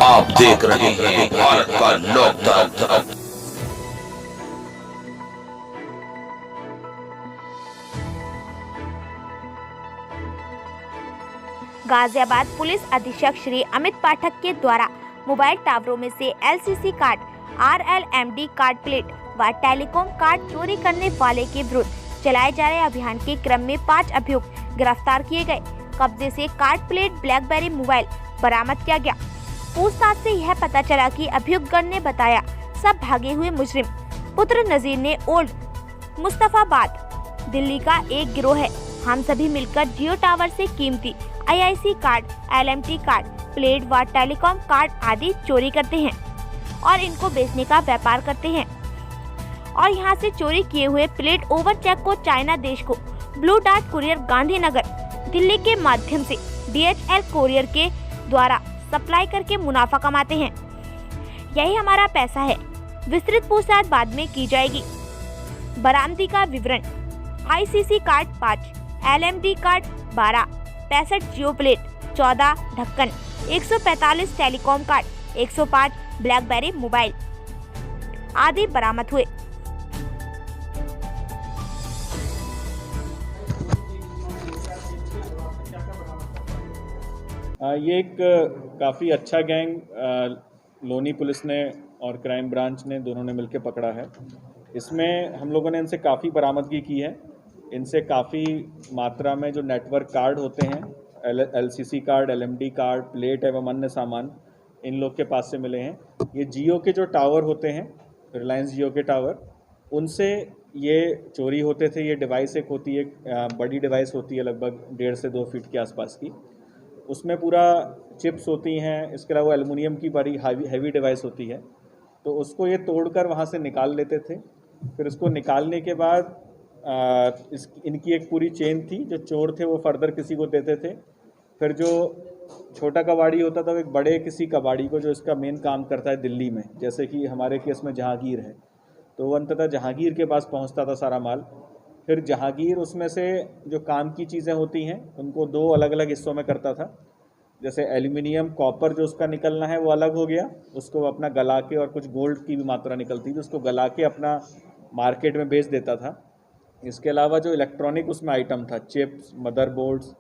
आप देख रहे हैं भारत का लोकतंत्र। गाजियाबाद पुलिस अधीक्षक श्री अमित पाठक के द्वारा मोबाइल टावरों में से LCC card, RLMD card plate व टेलीकॉम कार्ड चोरी करने वाले के विरुद्ध चलाए जा रहे अभियान के क्रम में 5 अभियुक्त गिरफ्तार किए गए। कब्जे से कार्ड प्लेट, ब्लैकबेरी मोबाइल बरामद किया गया। पूछताछ से यह पता चला कि अभियुक्त गण ने बताया सब भागे हुए मुजरिम पुत्र नजीर ने ओल्ड मुस्तफाबाद दिल्ली का एक गिरोह है। हम सभी मिलकर जियो टावर से कीमती IIC card, LMT card, plate व टेलीकॉम कार्ड आदि चोरी करते हैं और इनको बेचने का व्यापार करते हैं और यहाँ से चोरी किए हुए प्लेट ओवर चेक को चाइना देश को blue dart courier Gandhinagar Delhi के माध्यम से DHL कुरियर के द्वारा सप्लाई करके मुनाफा कमाते हैं। यही हमारा पैसा है। विस्तृत पूछताछ बाद में की जाएगी। बरामदी का विवरण: ICC कार्ड 5, LMD कार्ड 12, 65 जियो प्लेट, 14 ढक्कन, 145 टेलीकॉम कार्ड, 105 ब्लैकबेरी मोबाइल आदि बरामद हुए। ये एक काफ़ी अच्छा गैंग लोनी पुलिस ने और क्राइम ब्रांच ने दोनों ने मिलकर पकड़ा है। इसमें हम लोगों ने इनसे काफ़ी बरामदगी की है। इनसे काफ़ी मात्रा में जो नेटवर्क कार्ड होते हैं, LCC card, LMD card, plate एवं अन्य सामान इन लोग के पास से मिले हैं। ये जियो के जो टावर होते हैं, रिलायंस जियो के टावर, उनसे ये चोरी होते थे। ये डिवाइस एक होती है, बड़ी डिवाइस होती है, लगभग 1.5 से 2 फीट के आसपास की। उसमें पूरा चिप्स होती हैं। इसके अलावा एल्युमिनियम की बड़ी हैवी डिवाइस होती है। तो उसको ये तोड़कर वहाँ से निकाल लेते थे। फिर उसको निकालने के बाद इनकी एक पूरी चेन थी। जो चोर थे वो फर्दर किसी को देते थे। फिर जो छोटा कबाड़ी होता था वो एक बड़े किसी कबाड़ी को, जो इसका मेन काम करता है दिल्ली में, जैसे कि हमारे केस में जहांगीर है, तो वो अंततः जहांगीर के पास पहुंचता था सारा माल। फिर जहांगीर उसमें से जो काम की चीज़ें होती हैं उनको 2 अलग अलग हिस्सों में करता था। जैसे एल्युमिनियम, कॉपर जो उसका निकलना है वो अलग हो गया, उसको अपना गला के, और कुछ गोल्ड की भी मात्रा निकलती थी, उसको गला के अपना मार्केट में बेच देता था। इसके अलावा जो इलेक्ट्रॉनिक उसमें आइटम था, चिप्स, मदरबोर्ड्स,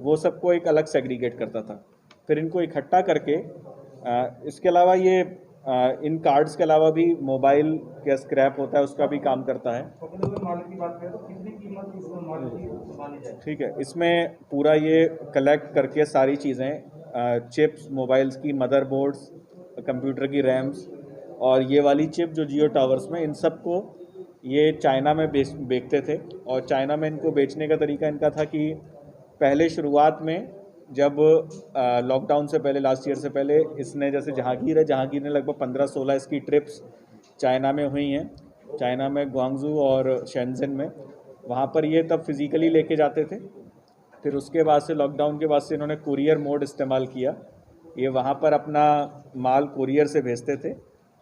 वो सबको एक अलग सेग्रीगेट करता था। फिर इनको इकट्ठा करके इसके अलावा ये इन कार्ड्स के अलावा भी मोबाइल का स्क्रैप होता है, उसका भी काम करता है। ठीक है, इसमें पूरा ये कलेक्ट करके सारी चीज़ें, चिप्स, मोबाइल्स की, मदरबोर्ड्स, कंप्यूटर की रैम्स, और ये वाली चिप जो जियो टावर्स में, इन सब को ये चाइना में बेचते थे। और चाइना में इनको बेचने का तरीका इनका था कि पहले शुरुआत में जब लॉकडाउन से पहले, लास्ट ईयर से पहले, इसने, जैसे जहांगीर है, जहांगीर ने लगभग 15-16 इसकी ट्रिप्स चाइना में हुई हैं। चाइना में ग्वांगजू और शेंजन में, वहाँ पर ये तब फिज़िकली लेके जाते थे। फिर उसके बाद से, लॉकडाउन के बाद से, इन्होंने कुरियर मोड इस्तेमाल किया। ये वहाँ पर अपना माल कुरियर से भेजते थे।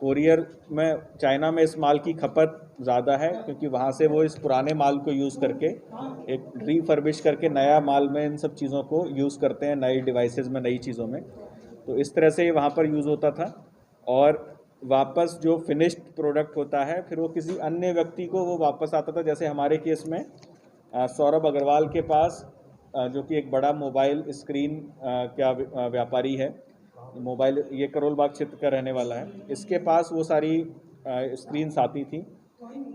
कुरियर में चाइना में इस माल की खपत ज़्यादा है, क्योंकि वहाँ से वो इस पुराने माल को यूज़ करके एक रीफर्बिश करके नया माल में इन सब चीज़ों को यूज़ करते हैं, नई डिवाइसेस में, नई चीज़ों में। तो इस तरह से ये वहाँ पर यूज़ होता था। और वापस जो फिनिश्ड प्रोडक्ट होता है, फिर वो किसी अन्य व्यक्ति को वो वापस आता था। जैसे हमारे केस में सौरभ अग्रवाल के पास, जो कि एक बड़ा मोबाइल स्क्रीन का व्यापारी है, मोबाइल, ये करोल बाग क्षेत्र का रहने वाला है, इसके पास वो सारी स्क्रीन्स आती थी।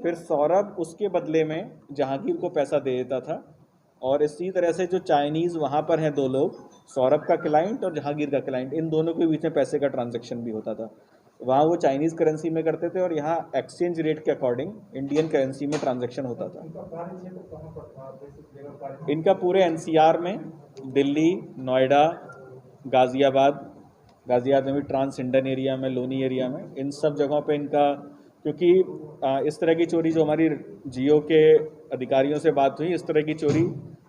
फिर सौरभ उसके बदले में जहांगीर को पैसा दे देता था। और इसी तरह से जो चाइनीज़ वहाँ पर हैं 2 लोग, सौरभ का क्लाइंट और जहांगीर का क्लाइंट, इन दोनों के बीच में पैसे का ट्रांजैक्शन भी होता था। वहाँ वो चाइनीज़ करेंसी में करते थे और यहाँ एक्सचेंज रेट के अकॉर्डिंग इंडियन करेंसी में ट्रांजैक्शन होता था। इनका पूरे NCR में, दिल्ली, नोएडा, गाज़ियाबाद में भी, ट्रांस इंडियन एरिया में, लोनी एरिया में, इन सब जगहों पे इनका, क्योंकि इस तरह की चोरी, जो हमारी जियो के अधिकारियों से बात हुई, इस तरह की चोरी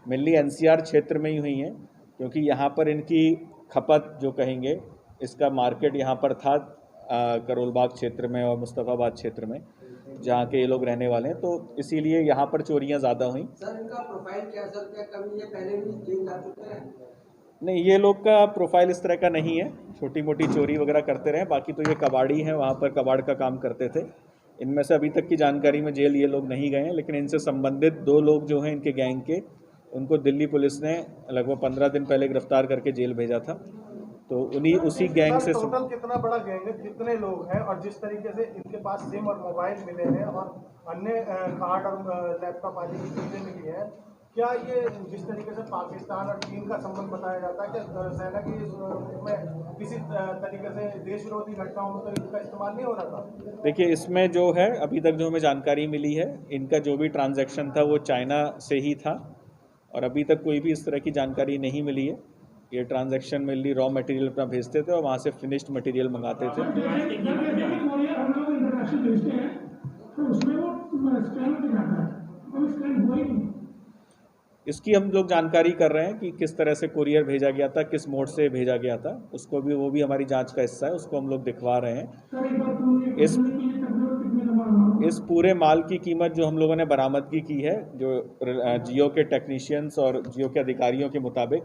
मेनली NCR क्षेत्र में ही हुई है, क्योंकि यहाँ पर इनकी खपत, जो कहेंगे, इसका मार्केट यहाँ पर था करोल बाग क्षेत्र में और मुस्तफाबाद क्षेत्र में, जहाँ के ये लोग रहने वाले हैं। तो इसीलिए यहाँ पर चोरियाँ ज़्यादा हुई। सर, इनका प्रोफाइल क्या सर, क्या कभी ये पहले भी जेल जा चुके हैं? नहीं, ये लोग का प्रोफाइल इस तरह का नहीं है। छोटी मोटी चोरी वगैरह करते रहे, बाकी तो ये कबाड़ी हैं, वहाँ पर कबाड़ का काम करते थे। इनमें से अभी तक की जानकारी में जेल ये लोग नहीं गए हैं, लेकिन इनसे संबंधित 2 लोग जो हैं इनके गैंग के, उनको दिल्ली पुलिस ने लगभग 15 दिन पहले गिरफ्तार करके जेल भेजा था। तो उसी गैंग से टोटल कितना बड़ा गैंग है, कितने लोग हैं, और जिस तरीके से इनके पास सिम और मोबाइल मिले हैं और अन्य कार्ड और लैपटॉप आदि की चीजें मिली हैं, क्या ये जिस तरीके से पाकिस्तान और चीन का संबंध बताया जाता है कि सेना की में किसी तरीके से देश विरोधी घटनाओं में तो इनका इस्तेमाल नहीं हो रहा था? देखिए, इसमें जो है अभी तक जो हमें जानकारी मिली है, इनका जो भी ट्रांजैक्शन था वो चाइना से ही था, और अभी तक कोई भी इस तरह की जानकारी नहीं मिली है। ये ट्रांजैक्शन मेनली रॉ मटेरियल अपना भेजते थे और वहाँ से फिनिश्ड मटेरियल मंगाते थे। इसकी हम लोग जानकारी कर रहे हैं कि किस तरह से कुरियर भेजा गया था, किस मोड से भेजा गया था, उसको भी वो भी हमारी जांच का हिस्सा है, उसको हम लोग दिखवा रहे हैं। इस पूरे माल की कीमत जो हम लोगों ने बरामदगी की है, जो जियो के टेक्नीशियंस और जियो के अधिकारियों के मुताबिक,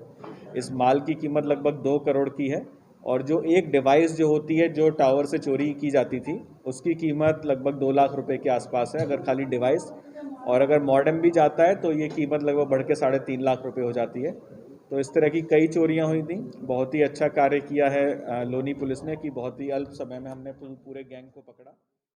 इस माल की कीमत लगभग 2 करोड़ की है, और जो एक डिवाइस जो होती है जो टावर से चोरी की जाती थी, उसकी कीमत लगभग 2 लाख रुपए के आसपास है, अगर खाली डिवाइस, और अगर मॉडेम भी जाता है तो ये कीमत लगभग बढ़ के 3.5 लाख रुपए हो जाती है। तो इस तरह की कई चोरियां हुई थी। बहुत ही अच्छा कार्य किया है लोनी पुलिस ने कि बहुत ही अल्प समय में हमने पूरे गैंग को पकड़ा।